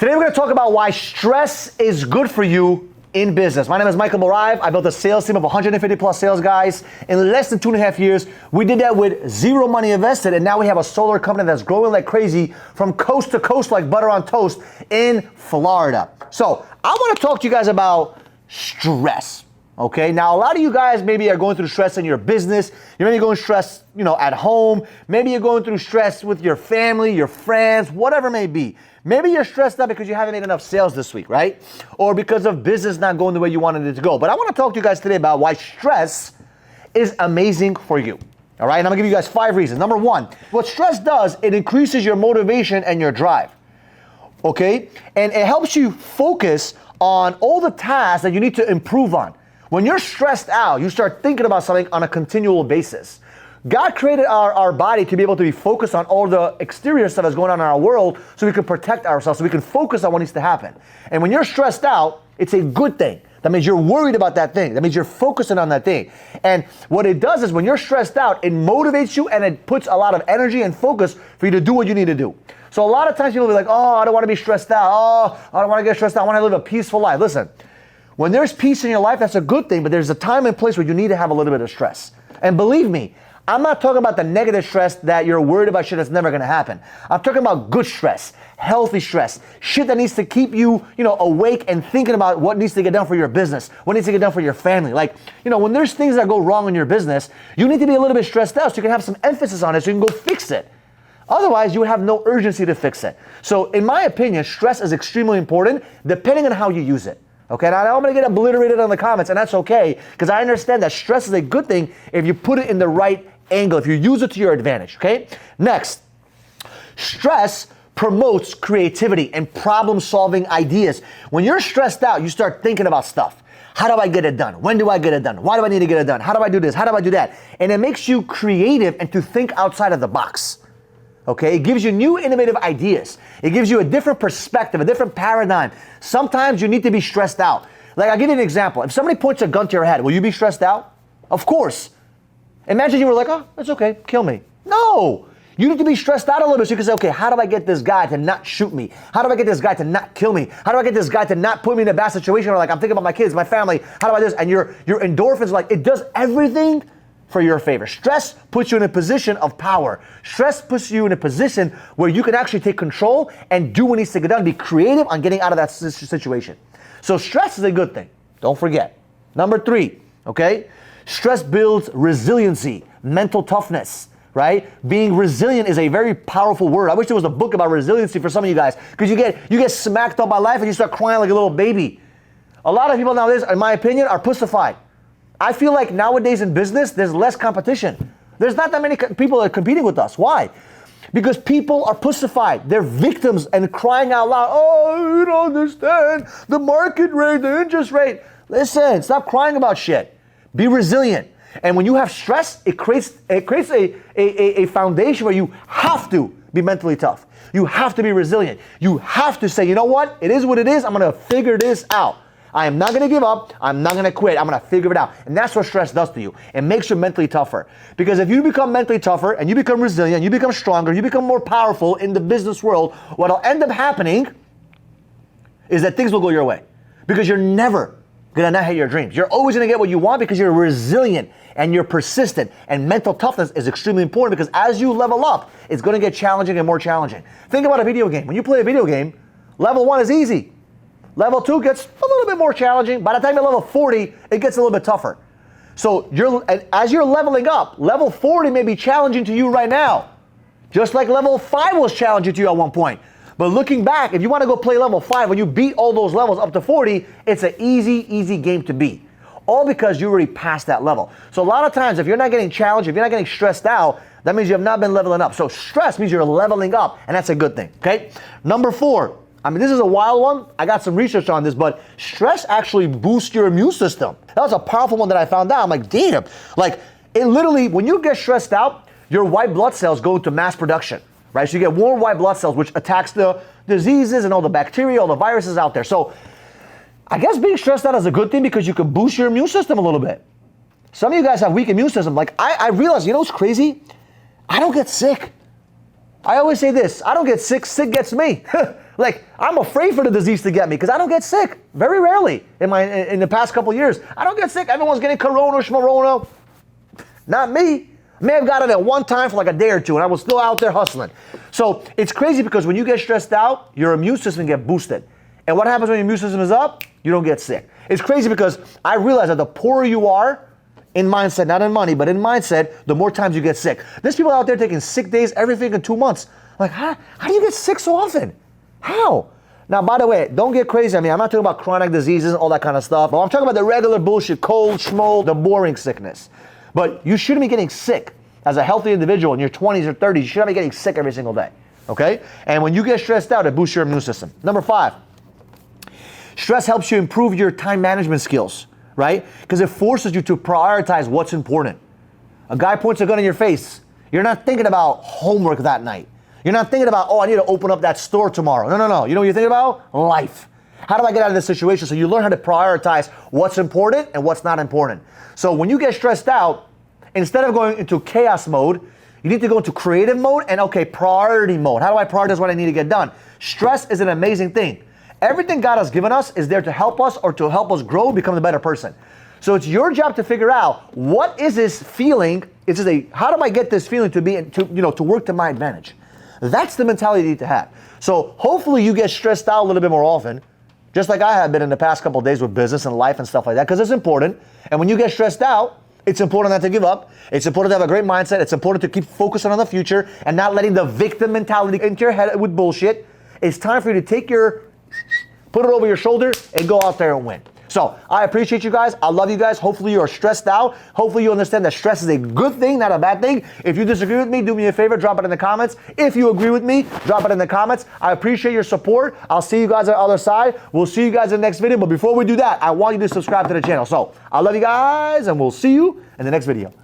Today we're going to talk about why stress is good for you in business. My name is Michael Barayev. I built a sales team of 150 plus sales guys in less than 2.5 years. We did that with zero money invested, and now we have a solar company that's growing like crazy from coast to coast like butter on toast in Florida. So I want to talk to you guys about stress. Okay, now a lot of you guys maybe are going through stress in your business. You're maybe going through stress, at home. Maybe you're going through stress with your family, your friends, whatever it may be. Maybe you're stressed out because you haven't made enough sales this week, right? Or because of business not going the way you wanted it to go. But I want to talk to you guys today about why stress is amazing for you. All right, and I'm gonna give you guys 5 reasons. Number 1, what stress does, it increases your motivation and your drive. Okay, and it helps you focus on all the tasks that you need to improve on. When you're stressed out, you start thinking about something on a continual basis. God created our body to be able to be focused on all the exterior stuff that's going on in our world so we can protect ourselves, so we can focus on what needs to happen. And when you're stressed out, it's a good thing. That means you're worried about that thing. That means you're focusing on that thing. And what it does is when you're stressed out, it motivates you and it puts a lot of energy and focus for you to do what you need to do. So a lot of times people will be like, oh, I don't want to be stressed out. Oh, I don't want to get stressed out. I want to live a peaceful life. Listen. When there's peace in your life, that's a good thing, but there's a time and place where you need to have a little bit of stress. And believe me, I'm not talking about the negative stress that you're worried about shit that's never gonna happen. I'm talking about good stress, healthy stress, shit that needs to keep you, awake and thinking about what needs to get done for your business, what needs to get done for your family. Like, when there's things that go wrong in your business, you need to be a little bit stressed out so you can have some emphasis on it so you can go fix it. Otherwise, you would have no urgency to fix it. So in my opinion, stress is extremely important depending on how you use it. Okay, now I'm gonna get obliterated on the comments, and that's okay, because I understand that stress is a good thing if you put it in the right angle, if you use it to your advantage, okay? Next, stress promotes creativity and problem-solving ideas. When you're stressed out, you start thinking about stuff. How do I get it done? When do I get it done? Why do I need to get it done? How do I do this? How do I do that? And it makes you creative and to think outside of the box. Okay, it gives you new innovative ideas. It gives you a different perspective, a different paradigm. Sometimes you need to be stressed out. Like, I'll give you an example. If somebody points a gun to your head, will you be stressed out? Of course. Imagine you were like, oh, that's okay, kill me. No, you need to be stressed out a little bit so you can say, okay, how do I get this guy to not shoot me? How do I get this guy to not kill me? How do I get this guy to not put me in a bad situation where like I'm thinking about my kids, my family, how do I do this? And your endorphins, like, it does everything for your favor. Stress puts you in a position of power. Stress puts you in a position where you can actually take control and do what needs to get done, be creative on getting out of that situation. So stress is a good thing. Don't forget. Number 3, okay? Stress builds resiliency, mental toughness, right? Being resilient is a very powerful word. I wish there was a book about resiliency for some of you guys, because you get smacked up by life and you start crying like a little baby. A lot of people nowadays, in my opinion, are pussified. I feel like nowadays in business, there's less competition. There's not that many people that are competing with us. Why? Because people are pussified. They're victims and crying out loud, oh, you don't understand the market rate, the interest rate. Listen, stop crying about shit. Be resilient. And when you have stress, it creates a foundation where you have to be mentally tough. You have to be resilient. You have to say, you know what? It is what it is. I'm going to figure this out. I am not going to give up. I'm not going to quit. I'm going to figure it out. And that's what stress does to you. It makes you mentally tougher. Because if you become mentally tougher and you become resilient, you become stronger, you become more powerful in the business world, what'll end up happening is that things will go your way. Because you're never going to not hit your dreams. You're always going to get what you want because you're resilient and you're persistent. And mental toughness is extremely important because as you level up, it's going to get challenging and more challenging. Think about a video game. When you play a video game, level 1 is easy. Level 2 gets a little bit more challenging. By the time you're level 40, it gets a little bit tougher. So as you're leveling up, level 40 may be challenging to you right now. Just like level 5 was challenging to you at one point. But looking back, if you want to go play level 5, when you beat all those levels up to 40, it's an easy game to beat. All because you already passed that level. So a lot of times, if you're not getting challenged, if you're not getting stressed out, that means you have not been leveling up. So stress means you're leveling up, and that's a good thing, okay? Number 4. This is a wild one. I got some research on this, but stress actually boosts your immune system. That was a powerful one that I found out. I'm like, damn. Like, it literally, when you get stressed out, your white blood cells go into mass production, right? So you get more white blood cells, which attacks the diseases and all the bacteria, all the viruses out there. So I guess being stressed out is a good thing because you can boost your immune system a little bit. Some of you guys have weak immune system. Like, I realize, you know what's crazy? I don't get sick. I always say this, I don't get sick, sick gets me. Like, I'm afraid for the disease to get me because I don't get sick. Very rarely in the past couple of years. I don't get sick. Everyone's getting corona, schmarona. Not me. May have got it at one time for like a day or two, and I was still out there hustling. So it's crazy because when you get stressed out, your immune system get boosted. And what happens when your immune system is up? You don't get sick. It's crazy because I realize that the poorer you are in mindset, not in money, but in mindset, the more times you get sick. There's people out there taking sick days every freaking 2 months. Like, how do you get sick so often? How? Now, by the way, don't get crazy. I mean, I'm not talking about chronic diseases and all that kind of stuff. But I'm talking about the regular bullshit, cold, schmold, the boring sickness. But you shouldn't be getting sick as a healthy individual in your 20s or 30s. You shouldn't be getting sick every single day, okay? And when you get stressed out, it boosts your immune system. Number 5, stress helps you improve your time management skills, right? Because it forces you to prioritize what's important. A guy points a gun in your face. You're not thinking about homework that night. You're not thinking about, oh, I need to open up that store tomorrow. No. You know what you're thinking about? Life. How do I get out of this situation? So you learn how to prioritize what's important and what's not important. So when you get stressed out, instead of going into chaos mode, you need to go into creative mode and, okay, priority mode. How do I prioritize what I need to get done? Stress is an amazing thing. Everything God has given us is there to help us or to help us grow and become a better person. So it's your job to figure out, what is this feeling? How do I get this feeling to work to my advantage? That's the mentality you need to have. So hopefully you get stressed out a little bit more often, just like I have been in the past couple of days with business and life and stuff like that, because it's important. And when you get stressed out, it's important not to give up. It's important to have a great mindset. It's important to keep focusing on the future and not letting the victim mentality into your head with bullshit. It's time for you to put it over your shoulder and go out there and win. So I appreciate you guys. I love you guys. Hopefully you are stressed out. Hopefully you understand that stress is a good thing, not a bad thing. If you disagree with me, do me a favor, drop it in the comments. If you agree with me, drop it in the comments. I appreciate your support. I'll see you guys on the other side. We'll see you guys in the next video. But before we do that, I want you to subscribe to the channel. So I love you guys, and we'll see you in the next video.